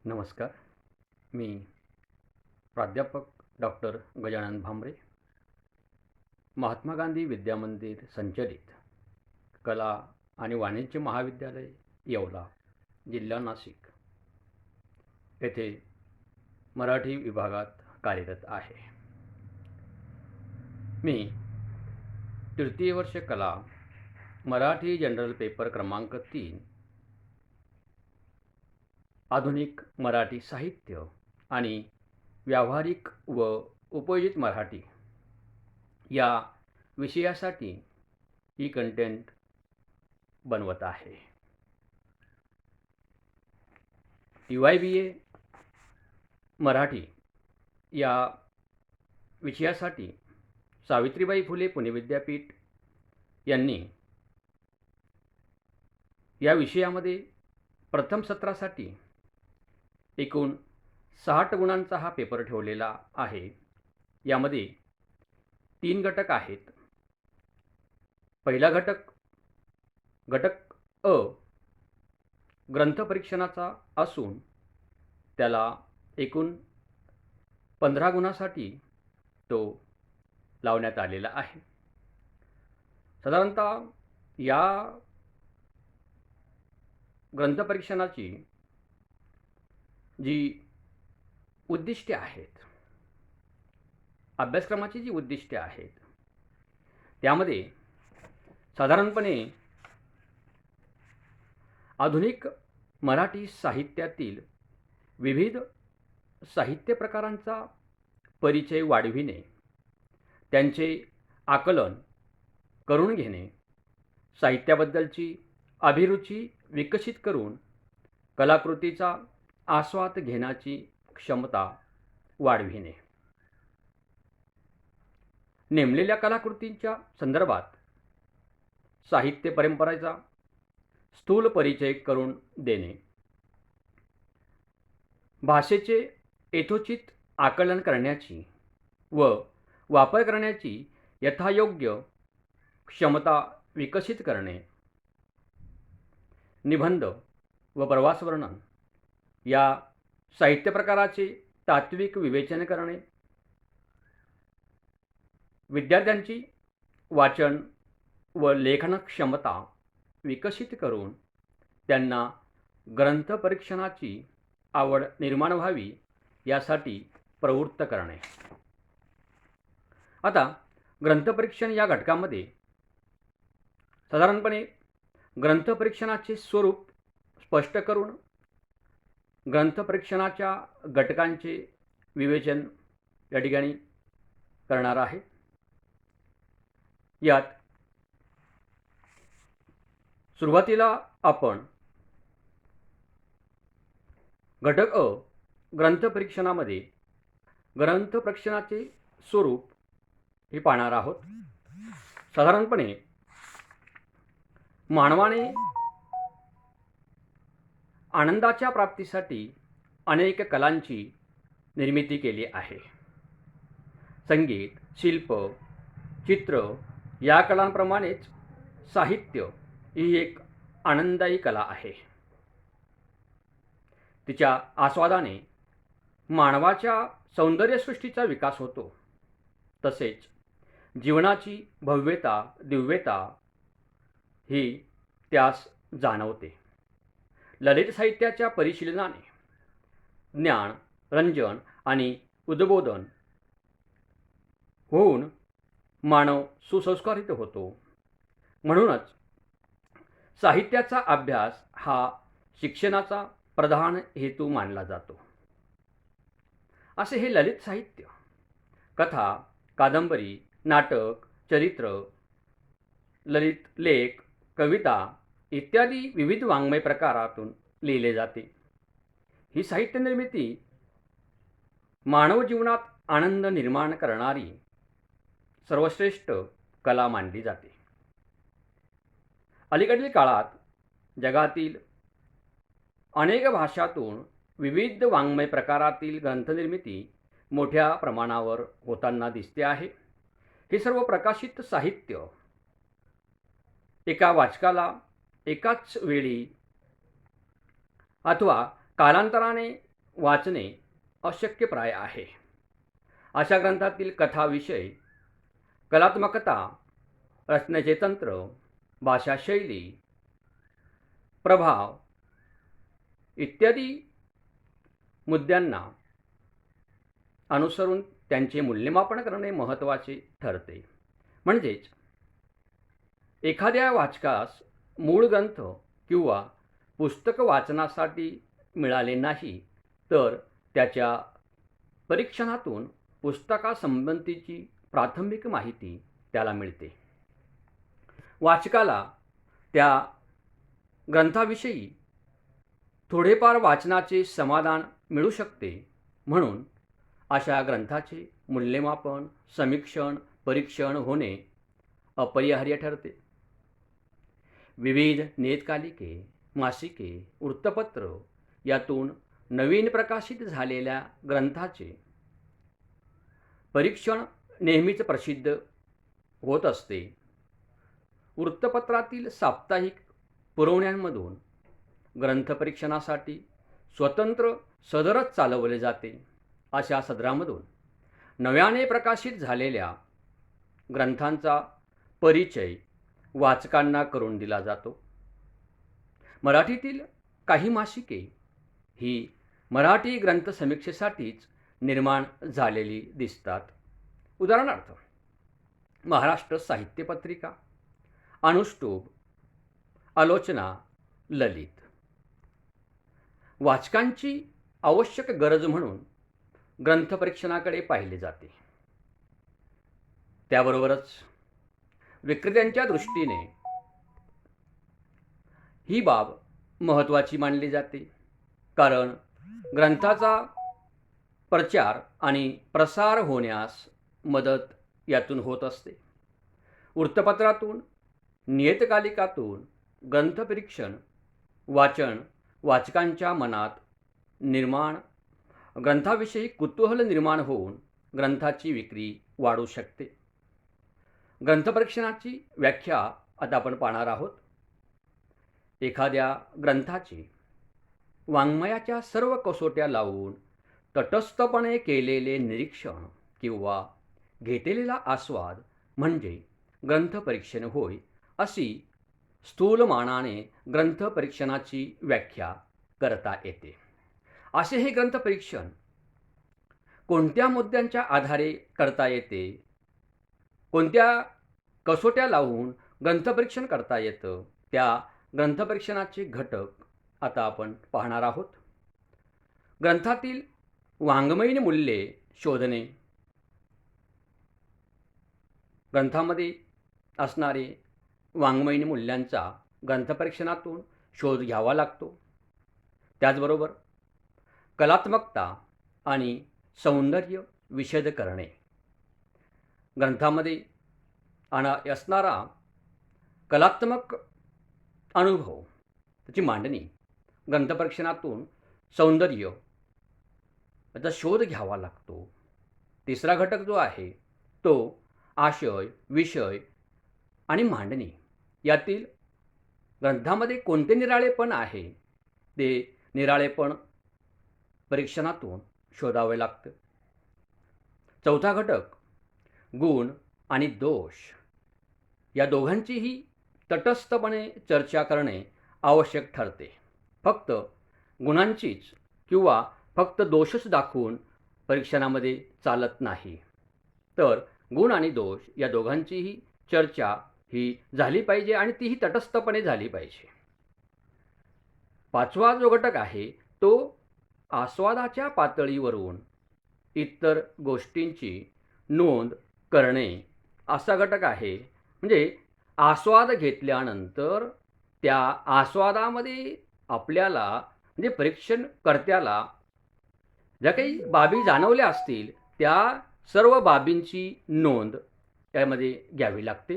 नमस्कार. मी प्राध्यापक डॉक्टर गजानन भांबरे, महात्मा गांधी विद्यामंदिर संचलित कला आणि वाणिज्य महाविद्यालय येवला, जिल्हा नाशिक येथे मराठी विभागात कार्यरत आहे. मी तृतीय वर्ष कला, मराठी जनरल पेपर क्रमांक 3, आधुनिक मराठी साहित्य आणि व्यावहारिक व उपयोजित मराठी या विषयासाठी ही कंटेंट बनवत आहे. UIBA मराठी या विषयासाठी सावित्रीबाई फुले पुणे विद्यापीठ यांनी या विषयामध्ये प्रथम सत्रासाठी एकूण 60 गुणांचा हा पेपर ठेवलेला आहे. यामध्ये 3 घटक आहेत. पहिला घटक अ ग्रंथपरीक्षणाचा असून त्याला एकूण 15 गुणांसाठी तो लावण्यात आलेला आहे. साधारणतः या ग्रंथपरीक्षणाची जी उद्दिष्टे आहेत, अभ्यासक्रमाची जी उद्दिष्टे आहेत, त्यामध्ये साधारणपणे आधुनिक मराठी साहित्यातील विविध साहित्य प्रकारांचा परिचय वाढविणे, त्यांचे आकलन करून घेणे, साहित्याबद्दलची अभिरुची विकसित करून कलाकृतीचा आस्वाद घेण्याची क्षमता वाढविणे, नेमलेल्या कलाकृतींच्या संदर्भात साहित्य परंपरेचा स्थूल परिचय करून देणे, भाषेचे यथोचित आकलन करण्याची व वापर करण्याची यथायोग्य क्षमता विकसित करणे, निबंध व प्रवासवर्णन या साहित्य प्रकाराचे तात्विक विवेचन करणे, विद्यार्थ्यांची वाचन व लेखन क्षमता विकसित करून त्यांना ग्रंथपरीक्षणाची आवड निर्माण व्हावी यासाठी प्रवृत्त करणे. आता ग्रंथपरीक्षण या घटकामध्ये साधारणपणे ग्रंथपरीक्षणाचे स्वरूप स्पष्ट करून ग्रंथपरीक्षणाच्या घटकांचे विवेचन या ठिकाणी करणार आहे. यात सुरुवातीला आपण घटक अ ग्रंथपरीक्षणामध्ये ग्रंथपरीक्षणाचे स्वरूप हे पाहणार आहोत. साधारणपणे मानवाने आनंदाच्या प्राप्तीसाठी अनेक कलांची निर्मिती केली आहे. संगीत, शिल्प, चित्र या कलांप्रमाणेच साहित्य ही एक आनंददायी कला आहे. तिच्या आस्वादाने मानवाच्या सौंदर्यसृष्टीचा विकास होतो. तसेच जीवनाची भव्यता, दिव्यता ही त्यास जाणवते. ललित साहित्याच्या परिशीलनाने ज्ञान, रंजन आणि उद्बोधन होऊन मानव सुसंस्कारित होतो. म्हणूनच साहित्याचा अभ्यास हा शिक्षणाचा प्रधान हेतू मानला जातो. असे हे ललित साहित्य कथा, कादंबरी, नाटक, चरित्र, ललित लेख, कविता इत्यादी विविध वाङ्मय प्रकारातून लिहिले जाते. ही साहित्य निर्मिती मानव जीवनात आनंद निर्माण करणारी सर्वश्रेष्ठ कला मानली जाते. अलीकडील काळात जगातील अनेक भाषातून विविध वाङ्मय प्रकारातील ग्रंथनिर्मिती मोठ्या प्रमाणावर होताना दिसते आहे. हे सर्व प्रकाशित साहित्य एका वाचकाला एकाच वेळी अथवा कालांतराने वाचणे अशक्यप्राय आहे. अशा ग्रंथातील कथाविषय, कलात्मकता, रचनेचे तंत्र, भाषाशैली, प्रभाव इत्यादी मुद्द्यांना अनुसरून त्यांचे मूल्यमापन करणे महत्त्वाचे ठरते. म्हणजेच एखाद्या वाचकास मूळ ग्रंथ किंवा पुस्तक वाचनासाठी मिळाले नाही तर त्याच्या परीक्षणातून पुस्तकासंबंधीची प्राथमिक माहिती त्याला मिळते. वाचकाला त्या ग्रंथाविषयी थोडेफार वाचनाचे समाधान मिळू शकते. म्हणून अशा ग्रंथाचे मूल्यमापन, समीक्षण, परीक्षण होणे अपरिहार्य ठरते. विविध नियतकालिके, मासिके, वृत्तपत्र यातून नवीन प्रकाशित झालेल्या ग्रंथाचे परीक्षण नेहमीच प्रसिद्ध होत असते. वृत्तपत्रातील साप्ताहिक पुरवण्यांमधून ग्रंथपरीक्षणासाठी स्वतंत्र सदरच चालवले जाते. अशा सदरामधून नव्याने प्रकाशित झालेल्या ग्रंथांचा परिचय वाचकांना करून दिला जातो. मराठीतील काही मासिके ही मराठी ग्रंथसमीक्षेसाठीच निर्माण झालेली दिसतात. उदाहरणार्थ महाराष्ट्र साहित्य पत्रिका, अनुष्टुप, आलोचना, ललित. वाचकांची आवश्यक गरज म्हणून ग्रंथपरीक्षणाकडे पाहिले जाते. त्याबरोबरच विक्रेत्यांच्या दृष्टीने ही बाब महत्त्वाची मानली जाते, कारण ग्रंथाचा प्रचार आणि प्रसार होण्यास मदत यातून होत असते. वृत्तपत्रातून, नियतकालिकातून ग्रंथपरीक्षण वाचन वाचकांच्या मनात ग्रंथाविषयी कुतूहल निर्माण होऊन ग्रंथाची विक्री वाढू शकते. ग्रंथपरीक्षणाची व्याख्या आता आपण पाहणार आहोत. एखाद्या ग्रंथाचे वाङ्मयाच्या सर्व कसोट्या लावून तटस्थपणे केलेले निरीक्षण किंवा घेतलेला आस्वाद म्हणजे ग्रंथपरीक्षण होय, अशी स्थूलमानाने ग्रंथपरीक्षणाची व्याख्या करता येते. असे हे ग्रंथपरीक्षण कोणत्या मुद्द्यांच्या आधारे करता येते, कोणत्या कसोट्या लावून ग्रंथपरीक्षण करता येतं, त्या ग्रंथपरीक्षणाचे घटक आता आपण पाहणार आहोत. ग्रंथातील वाङ्मयीन मूल्ये शोधणे. ग्रंथामध्ये असणारे वाङ्मयीन मूल्यांचा ग्रंथपरीक्षणातून शोध घ्यावा लागतो. त्याचबरोबर कलात्मकता आणि सौंदर्य विशद करणे. ग्रंथामध्ये असणारा कलात्मक अनुभव, त्याची मांडणी, ग्रंथपरीक्षणातून सौंदर्य याचा शोध घ्यावा लागतो. तिसरा घटक जो आहे तो आशय, विषय आणि मांडणी. यातील ग्रंथामध्ये कोणते निराळेपण आहे ते निराळेपण परीक्षणातून शोधावे लागतं. चौथा घटक गुण आणि दोष, या दोघांचीही तटस्थपणे चर्चा करणे आवश्यक ठरते. फक्त गुणांचीच किंवा फक्त दोषच दाखवून परीक्षणामध्ये चालत नाही, तर गुण आणि दोष या दोघांचीही चर्चा ही झाली पाहिजे आणि तीही तटस्थपणे झाली पाहिजे. पाचवा जो घटक आहे तो आस्वादाच्या पातळीवरून इतर गोष्टींची नोंद करणे असा घटक आहे. म्हणजे आस्वाद घेतल्यानंतर त्या आस्वादामध्ये आपल्याला म्हणजे परीक्षणकर्त्याला ज्या काही बाबी जाणवल्या असतील त्या सर्व बाबींची नोंद यामध्ये घ्यावी लागते.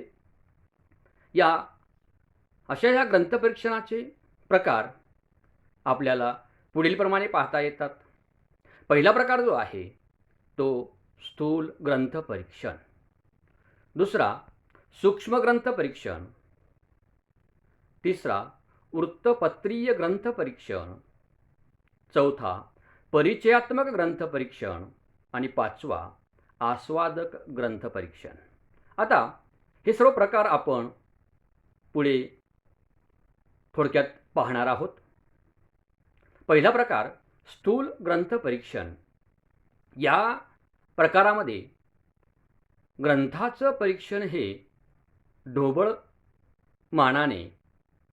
अशा ह्या ग्रंथपरीक्षणाचे प्रकार आपल्याला पुढीलप्रमाणे पाहता येतात. पहिला प्रकार जो आहे तो स्थूल ग्रंथपरीक्षण. दुसरा सूक्ष्म ग्रंथपरीक्षण. तिसरा वृत्तपत्रीय ग्रंथपरीक्षण. चौथा परिचयात्मक ग्रंथ परीक्षण आणि 5वा आस्वादक ग्रंथ परीक्षण. आता हे सर्व प्रकार आपण पुढे थोडक्यात पाहणार आहोत. पहिला प्रकार स्थूल ग्रंथ परीक्षण. या प्रकारामध्ये ग्रंथाचं परीक्षण हे ढोबळ मानाने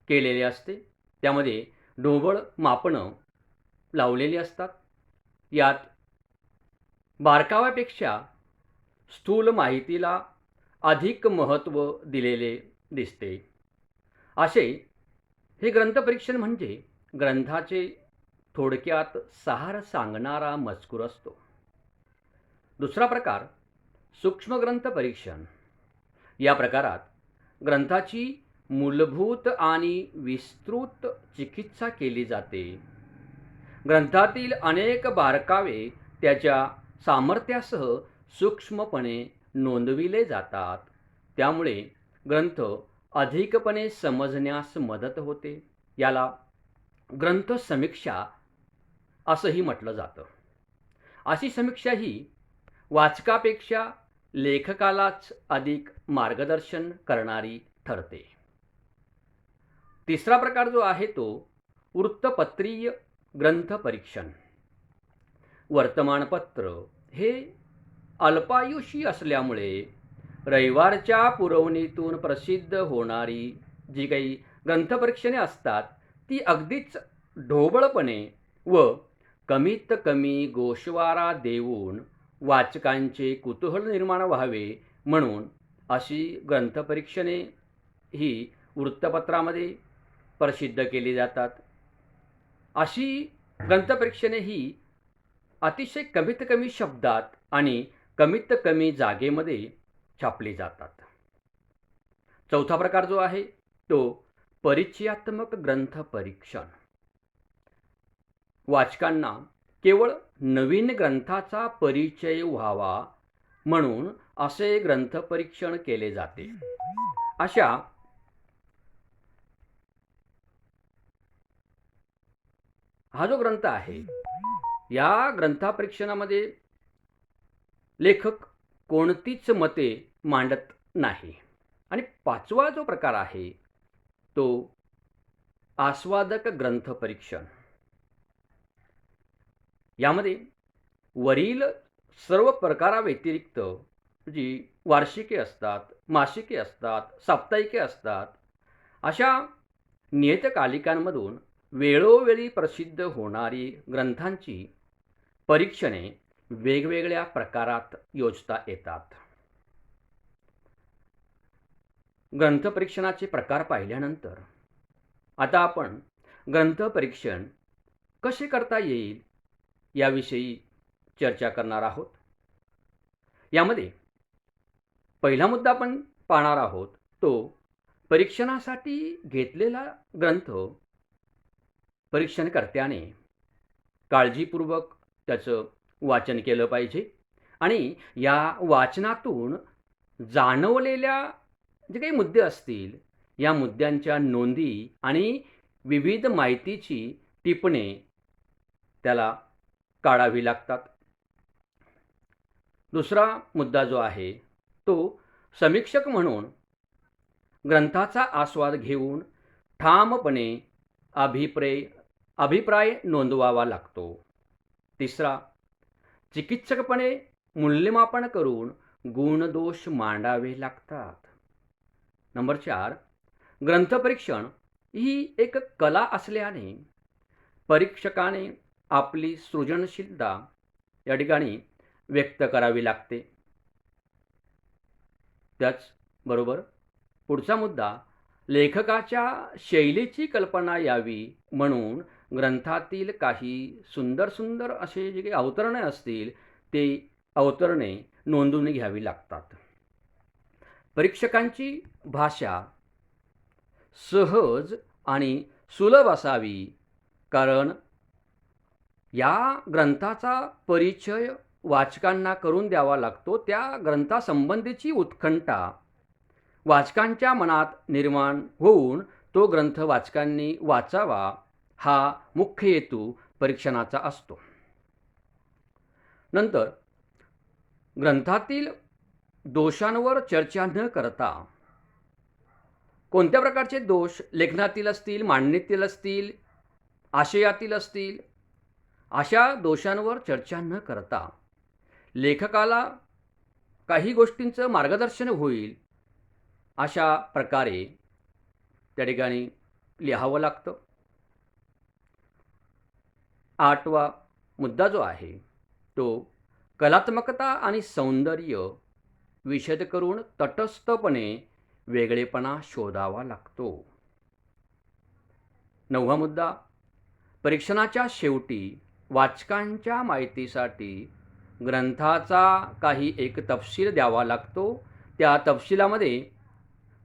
केलेले असते. त्यामध्ये ढोबळ मापनं लावलेली असतात. यात बारकाव्यापेक्षा स्थूल माहितीला अधिक महत्त्व दिलेले दिसते. असे हे ग्रंथपरीक्षण म्हणजे ग्रंथाचे थोडक्यात सार सांगणारा मजकूर असतो. दुसरा प्रकार सूक्ष्म ग्रंथ परीक्षण. या प्रकारात ग्रंथाची मूलभूत आणि विस्तृत चिकित्सा केली जाते. ग्रंथातील अनेक बारकावे त्याच्या सामर्थ्यासह सूक्ष्मपणे नोंदविले जातात. त्यामुळे ग्रंथ अधिकपणे समजण्यास मदत होते. याला ग्रंथ समीक्षा असंही म्हटलं जातं. अशी समीक्षा ही वाचकापेक्षा लेखकालाच अधिक मार्गदर्शन करणारी ठरते. तिसरा प्रकार जो आहे तो वृत्तपत्रीय ग्रंथ परीक्षण. वर्तमानपत्र हे अल्पायुषी असल्यामुळे रविवारच्या पुरवणीतून प्रसिद्ध होणारी जी काही ग्रंथपरीक्षणे असतात ती अगदीच ढोबळपणे व कमीत कमी गोषवारा देऊन वाचकांचे कुतूहल निर्माण व्हावे म्हणून अशी ग्रंथपरीक्षणे ही वृत्तपत्रामध्ये प्रसिद्ध केली जातात. अशी ग्रंथपरीक्षणे ही अतिशय कमीत कमी शब्दात आणि कमीत कमी जागेमध्ये छापली जातात. चौथा प्रकार जो आहे तो परिचयात्मक ग्रंथ परीक्षण. वाचकांना केवळ नवीन ग्रंथाचा परिचय व्हावा म्हणून असे ग्रंथ परीक्षण केले जाते. हा जो ग्रंथ आहे या ग्रंथपरीक्षणामध्ये लेखक कोणतीच मते मांडत नाही. आणि 5वा जो प्रकार आहे तो आस्वादक ग्रंथ परीक्षण. यामध्ये वरील सर्व प्रकाराव्यतिरिक्त जी वार्षिके असतात, मासिके असतात, साप्ताहिके असतात, अशा नियतकालिकांमधून वेळोवेळी प्रसिद्ध होणारी ग्रंथांची परीक्षणे वेगवेगळ्या प्रकारात योजता येतात. ग्रंथपरीक्षणाचे प्रकार पाहिल्यानंतर आता आपण ग्रंथपरीक्षण कसे करता येईल याविषयी चर्चा करणार आहोत. यामध्ये पहिला मुद्दा आपण पाहणार आहोत तो परीक्षणासाठी घेतलेला ग्रंथ परीक्षणकर्त्याने काळजीपूर्वक त्याचं वाचन केलं पाहिजे आणि या वाचनातून जाणवलेल्या जे काही मुद्दे असतील या मुद्द्यांच्या नोंदी आणि विविध माहितीची टिपणे त्याला काढावी लागतात. दुसरा मुद्दा जो आहे तो समीक्षक म्हणून ग्रंथाचा आस्वाद घेऊन ठामपणे अभिप्राय नोंदवावा लागतो. तिसरा चिकित्सकपणे मूल्यमापन करून गुणदोष मांडावे लागतात. नंबर 4 ग्रंथपरीक्षण ही एक कला असल्याने परीक्षकाने आपली सृजनशीलता या ठिकाणी व्यक्त करावी लागते. त्याचबरोबर पुढचा मुद्दा लेखकाच्या शैलीची कल्पना यावी म्हणून ग्रंथातील काही सुंदर सुंदर असे जे काही अवतरणे असतील ते अवतरणे नोंदवून घ्यावी लागतात. परीक्षकांची भाषा सहज आणि सुलभ असावी कारण या ग्रंथाचा परिचय वाचकांना करून द्यावा लागतो. त्या ग्रंथासंबंधीची उत्कंठा वाचकांच्या मनात निर्माण होऊन तो ग्रंथ वाचकांनी वाचावा हा मुख्य हेतू परीक्षणाचा असतो. नंतर ग्रंथातील दोषांवर चर्चा न करता कोणत्या प्रकारचे दोष लेखनातील असतील, मांडणीतील असतील, आशयातील असतील, अशा दोषांवर चर्चा न करता लेखकाला काही गोष्टींचं मार्गदर्शन होईल अशा प्रकारे त्या ठिकाणी लिहावं लागतं. 8वा मुद्दा जो आहे तो कलात्मकता आणि सौंदर्य विशद करून तटस्थपणे वेगळेपणा शोधावा लागतो. 9वा मुद्दा परीक्षणाच्या शेवटी वाचकांच्या माहितीसाठी ग्रंथाचा काही एक तपशील द्यावा लागतो. त्या तपशिलामध्ये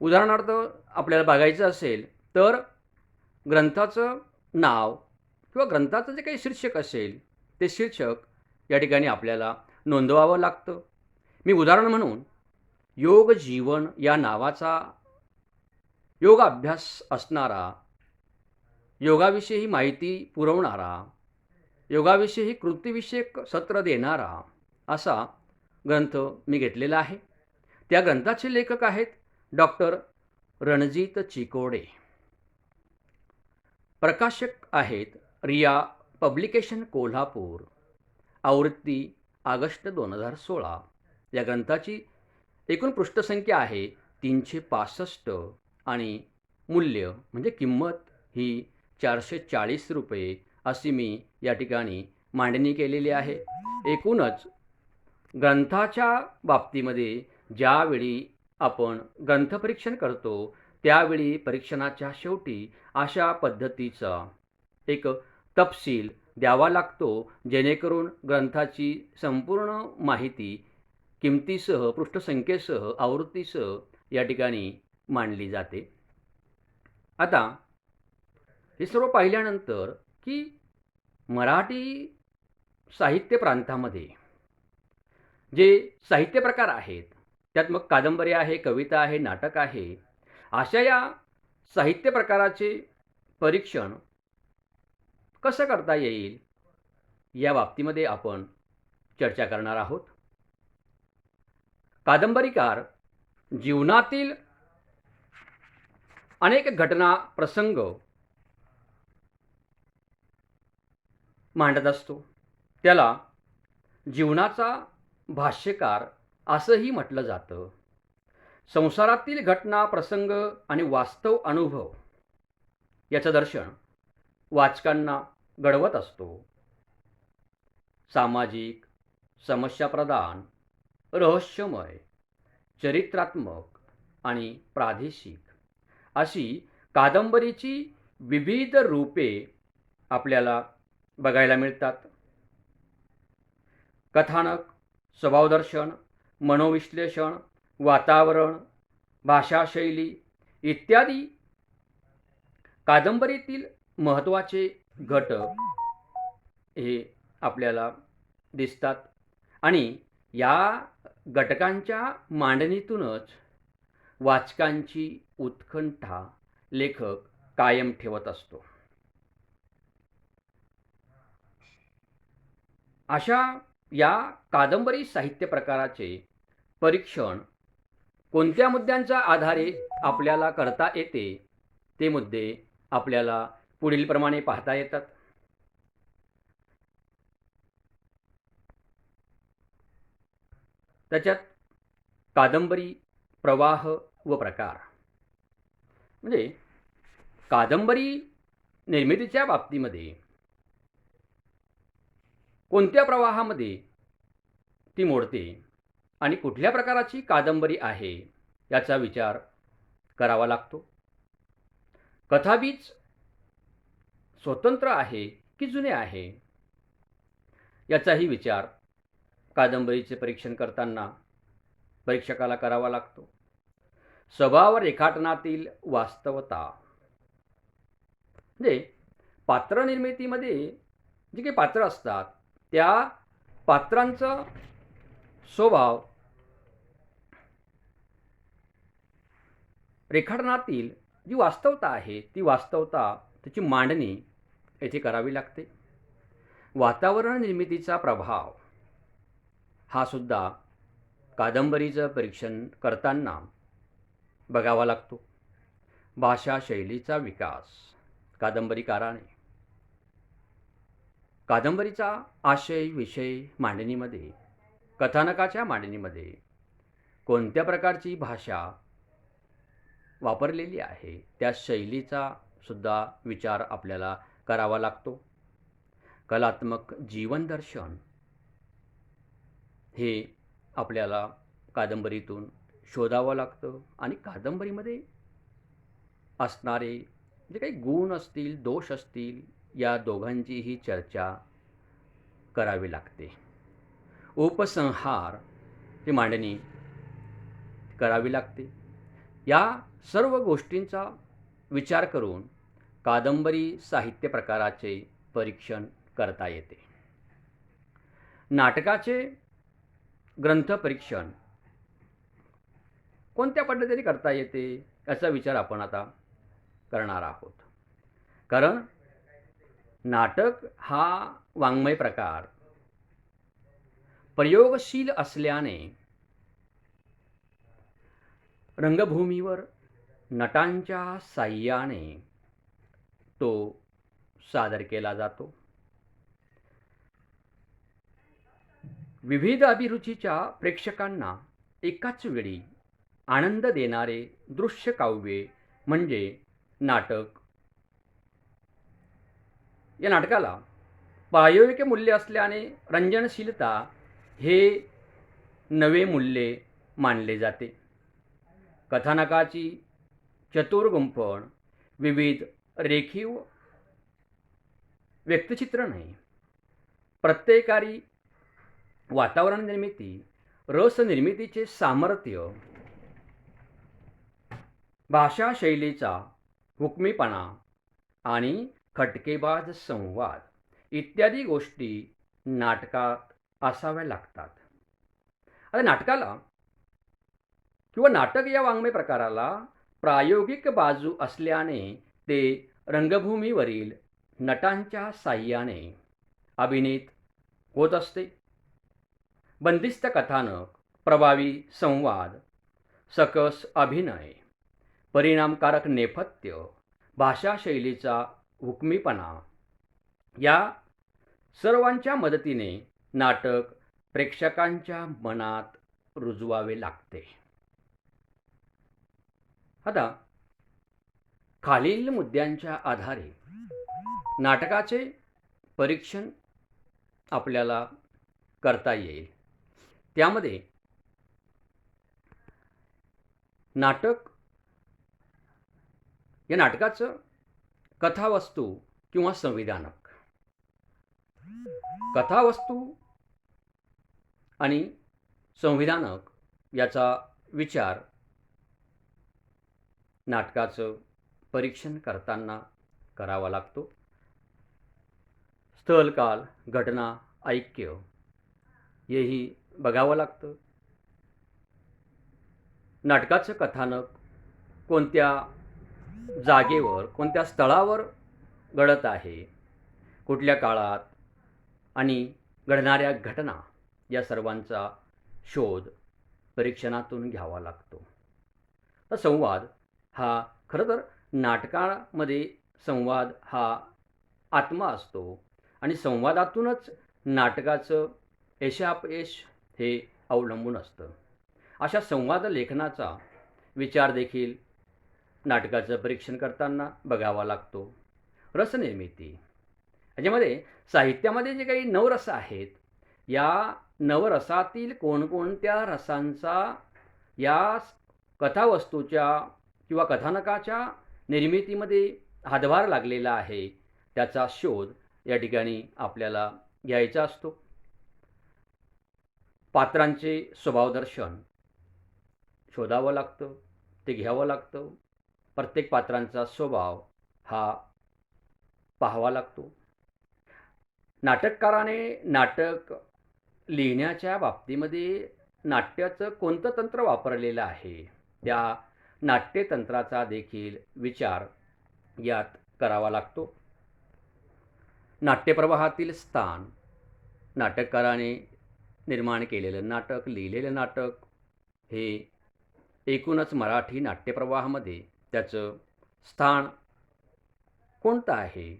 उदाहरणार्थ आपल्याला बघायचं असेल तर ग्रंथाचं नाव किंवा ग्रंथाचं जे काही शीर्षक असेल ते शीर्षक या ठिकाणी आपल्याला नोंदवावं लागतं. मी उदाहरण म्हणून योग जीवन या नावाचा योग अभ्यास असणारा, योगाविषयी माहिती पुरवणारा, योगाविषयी कृतीविषयक सत्र देणारा असा ग्रंथ मी घेतलेला आहे. त्या ग्रंथाचे लेखक आहेत डॉक्टर रणजित चिकोडे. प्रकाशक आहेत रिया पब्लिकेशन कोल्हापूर. आवृत्ती ऑगस्ट 2016. या ग्रंथाची एकूण पृष्ठसंख्या आहे 365 आणि मूल्य म्हणजे किंमत ही 440 रुपये अशी मी या ठिकाणी मांडणी केलेली आहे. एकूणच ग्रंथाच्या बाबतीमध्ये ज्यावेळी आपण ग्रंथपरीक्षण करतो त्यावेळी परीक्षणाच्या शेवटी अशा पद्धतीचा एक तपशील द्यावा लागतो जेणेकरून ग्रंथाची संपूर्ण माहिती किमतीसह, पृष्ठसंख्येसह, आवृत्तीसह या ठिकाणी मांडली जाते. आता हे सर्व पाहिल्यानंतर की मराठी साहित्य प्रांतामध्ये जे साहित्य प्रकार आहेत त्यात मग कादंबरी आहे, कविता आहे, नाटक आहे, अशा या साहित्य प्रकाराचे परीक्षण कसं करता येईल या बाबतीमध्ये आपण चर्चा करणार आहोत. कादंबरीकार जीवनातील अनेक घटना, प्रसंग मांडत असतो. त्याला जीवनाचा भाष्यकार असंही म्हटलं जातं. संसारातील घटना, प्रसंग आणि वास्तव अनुभव याचं दर्शन वाचकांना घडवत असतो. सामाजिक, समस्याप्रधान, रहस्यमय, चरित्रात्मक आणि प्रादेशिक अशी कादंबरीची विविध रूपे आपल्याला बघायला मिळतात. कथानक, स्वभावदर्शन, मनोविश्लेषण, वातावरण, भाषाशैली इत्यादी कादंबरीतील महत्त्वाचे घटक हे आपल्याला दिसतात आणि या घटकांच्या मांडणीतूनच वाचकांची उत्कंठा लेखक कायम ठेवत असतो. अशा या कादंबरी साहित्य प्रकाराचे परीक्षण कोणत्या मुद्द्यांच्या आधारे आपल्याला करता येते ते मुद्दे आपल्याला पुढीलप्रमाणे पाहता येतात. त्याच्यात कादंबरी प्रवाह व प्रकार म्हणजे कादंबरी निर्मितीच्या बाबतीमध्ये कोणत्या प्रवाहामध्ये ती मोडते आणि कुठल्या प्रकाराची कादंबरी आहे याचा विचार करावा लागतो. कथाबीज स्वतंत्र आहे की जुने आहे याचाही विचार कादंबरीचे परीक्षण करताना परीक्षकाला करावा लागतो. स्वभाव रेखाटनातील वास्तवता म्हणजे पात्र निर्मितीमध्ये जी काही पात्र असतात त्या पात्रांचा स्वभाव रेखाटनातील जी वास्तवता आहे ती वास्तवता त्याची मांडणी येथे करावी लागते. वातावरण निर्मितीचा प्रभाव हा सुद्धा कादंबरीचं परीक्षण करताना बघावा लागतो. भाषा शैलीचा विकास कादंबरीकाराने कादंबरीचा आशय विषय मांडणीमध्ये कथानकाच्या मांडणीमध्ये कोणत्या प्रकारची भाषा वापरलेली आहे त्या शैलीचा सुद्धा विचार आपल्याला करावा लागतो. कलात्मक जीवनदर्शन हे आपल्याला कादंबरीतून शोधावं लागतं आणि कादंबरीमध्ये असणारे जे काही गुण असतील दोष असतील या दोघांचीही चर्चा करावी लागते. उपसंहार ही मांडणी करावी लागते. या सर्व गोष्टींचा विचार करून कादंबरी साहित्य प्रकाराचे परीक्षण करता येते. नाटकाचे ग्रंथ परीक्षण कोणत्या पद्धतीने करता येते याचा विचार आपण आता करणार आहोत. कारण नाटक हा वाङ्मय प्रकार प्रयोगशील असल्याने रंगभूमीवर नटांच्या साह्याने तो सादर केला जातो. विविध अभिरुचीच्या प्रेक्षकांना एकाच वेळी आनंद देणारे दृश्य काव्य म्हणजे नाटक. या नाटकाला प्रायोगिक मूल्य असल्याने रंजनशीलता हे नवे मूल्य मानले जाते. कथानकाची चतुर गुंफण, विविध रेखीव व्यक्तिचित्रणे, प्रत्येकारी वातावरण निर्मिती, रस निर्मितीचे सामर्थ्य, भाषा शैलीचा हुकमीपणा आणि खटकेबाज संवाद इत्यादी गोष्टी नाटकात असाव्या लागतात. आता नाटकाला किंवा नाटक या वाङ्मय प्रकाराला प्रायोगिक बाजू असल्याने ते रंगभूमीवरील नटांच्या साह्याने अभिनीत होत असते. बंदिस्त कथानक, प्रभावी संवाद, सकस अभिनय, परिणामकारक नेपथ्य, भाषा शैलीचा हुकमीपणा या सर्वांच्या मदतीने नाटक प्रेक्षकांच्या मनात रुजवावे लागते. आता खालील मुद्द्यांच्या आधारे नाटकाचे परीक्षण आपल्याला करता येईल. त्यामध्ये नाटक या नाटकाचं कथावस्तू किंवा संविधानक, कथावस्तू आणि संविधानक याचा विचार नाटकाचं परीक्षण करताना करावा लागतो. स्थल, काल, घटना, ऐक्य हेही बघावं लागतं. नाटकाचं कथानक कोणत्या जागेवर, कोणत्या स्थळावर घडत आहे, कुठल्या काळात आणि घडणाऱ्या घटना या सर्वांचा शोध परीक्षणातून घ्यावा लागतो. तर संवाद हा खरं तर नाटकामध्ये संवाद हा आत्मा असतो आणि संवादातूनच नाटकाचं यशापयश हे अवलंबून असतं. अशा संवाद लेखनाचा विचार देखील नाटकाचं परीक्षण करताना बघावा लागतो. रसनिर्मिती याच्यामध्ये साहित्यामध्ये जे काही नवरस आहेत या नवरसातील कोणकोणत्या रसांचा या कथावस्तूच्या किंवा कथानकाच्या निर्मितीमध्ये हातभार लागलेला आहे त्याचा शोध या ठिकाणी आपल्याला घ्यायचा असतो. पात्रांचे स्वभावदर्शन शोधावं लागतं, ते घ्यावं लागतं. प्रत्येक पात्रांचा स्वभाव हा पाहावा लागतो. नाटककाराने नाटक लिहिण्याच्या बाबतीमध्ये नाट्याचं कोणतं तंत्र वापरलेलं आहे त्या नाट्यतंत्राचा देखील विचार यात करावा लागतो. नाट्यप्रवाहातील स्थान नाटककाराने निर्माण केलेलं नाटक, लिहिलेलं नाटक हे एकूणच मराठी नाट्यप्रवाहामध्ये त्याचं स्थान कोणतं आहे,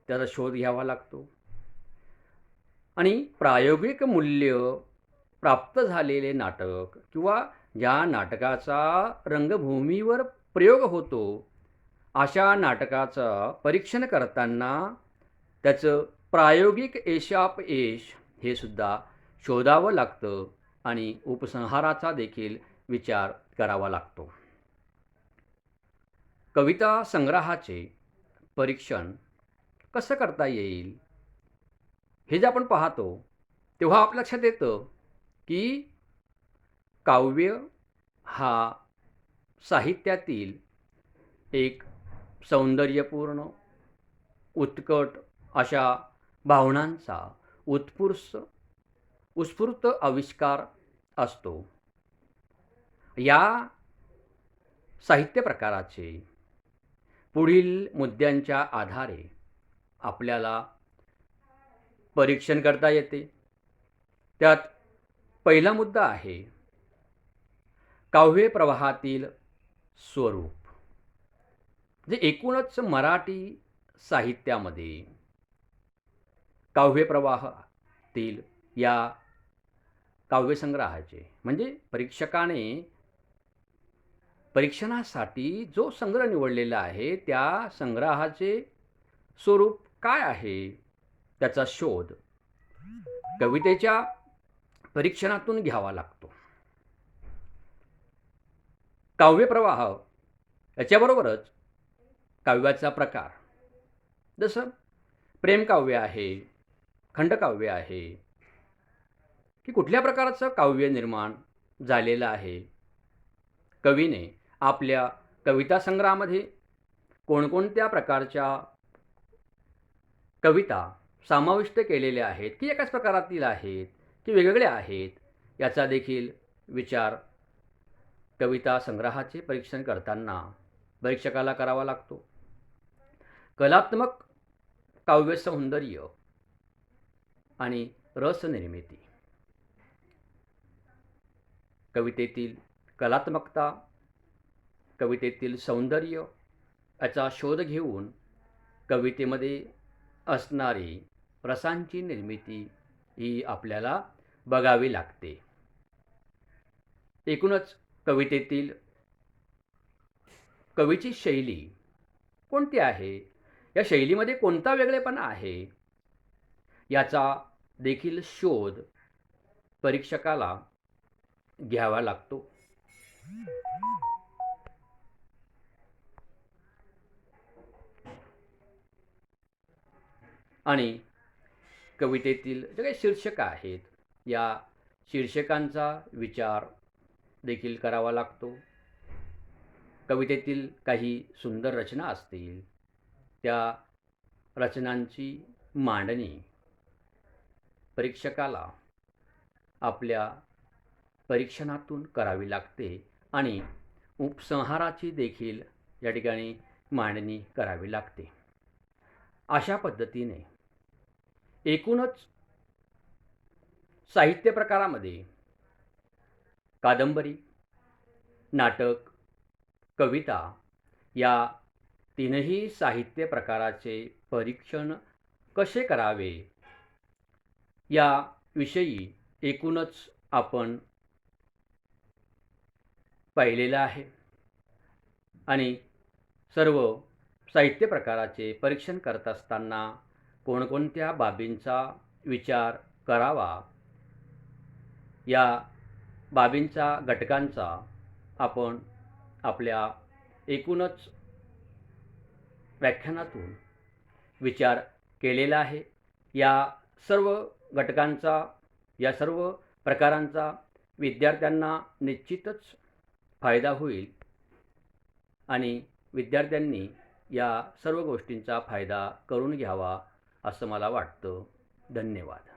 त्याचा शोध घ्यावा लागतो आणि प्रायोगिक मूल्य प्राप्त झालेले नाटक किंवा ज्या नाटकाचा रंगभूमीवर प्रयोग होतो, अशा नाटकाचं परीक्षण करताना त्याचं प्रायोगिक यशापयश हे सुद्धा शोधावं लागतं आणि उपसंहाराचा देखील विचार करावा लागतो. कविता संग्रहाचे परीक्षण कसं करता येईल हे जे आपण पाहतो तेव्हा आपल्या लक्षात येतं की काव्य हा साहित्यातील एक सौंदर्यपूर्ण उत्कट अशा भावनांचा उत्स्फूर्त आविष्कार असतो. या साहित्य प्रकाराचे पुढील मुद्द्यांच्या आधारे आपल्याला परीक्षण करता येते. त्यात पहिला मुद्दा आहे काव्य प्रवाहातील स्वरूप. जे एकूणच मराठी साहित्यामध्ये काव्यप्रवाहातील या काव्यसंग्रहाचे म्हणजे परीक्षणासाठी जो संग्रह निवडलेला आहे त्या संग्रहाचे स्वरूप काय आहे, त्याचा शोध कवितेच्या परीक्षणातून घ्यावा लागतो. काव्यप्रवाह याच्याबरोबरच काव्याचा प्रकार, जसं प्रेमकाव्य आहे, खंडकाव्य आहे, की कुठल्या प्रकारचं काव्य निर्माण झालेलं आहे. कवीने आपल्या कविता संग्रहामध्ये कोणकोणत्या प्रकारच्या कविता समाविष्ट केलेल्या आहेत, की एकाच प्रकारातील आहेत की वेगवेगळ्या आहेत, याचा देखील विचार कविता संग्रहाचे परीक्षण करताना परीक्षकाला करावा लागतो. कलात्मक काव्य सौंदर्य आणि रसनिर्मिती. कवितेतील कलात्मकता, कवितेतील सौंदर्य याचा शोध घेऊन कवितेमध्ये असणारी रसांची निर्मिती ही आपल्याला बघावी लागते. एकूणच कवितेतील कवीची शैली कोणती आहे, या शैलीमध्ये कोणता वेगळेपणा आहे, याचा देखील शोध परीक्षकाला घ्यावा लागतो. आणि कवितेतील जे काही शीर्षक आहेत या शीर्षकांचा विचार देखील करावा लागतो. कवितेतील काही सुंदर रचना असतील त्या रचनांची मांडणी परीक्षकाला आपल्या परीक्षणातून करावी लागते आणि उपसंहाराची देखील या ठिकाणी मांडणी करावी लागते. अशा पद्धतीने एकूणच साहित्य प्रकारामध्ये कादंबरी, नाटक, कविता या तीनही साहित्य प्रकाराचे परीक्षण कसे करावे याविषयी एकूणच आपण पाहिलेलं आहे. आणि सर्व साहित्य प्रकाराचे परीक्षण करत असताना कोणकोणत्या बाबींचा विचार करावा या बाबींचा घटकांचा आपण आपल्या एकूणच व्याख्यानातून विचार केलेला आहे. या सर्व घटकांचा, या सर्व प्रकारांचा विद्यार्थ्यांना निश्चितच फायदा होईल आणि विद्यार्थ्यांनी या सर्व गोष्टींचा फायदा करून घ्यावा असं मला वाटतं. धन्यवाद.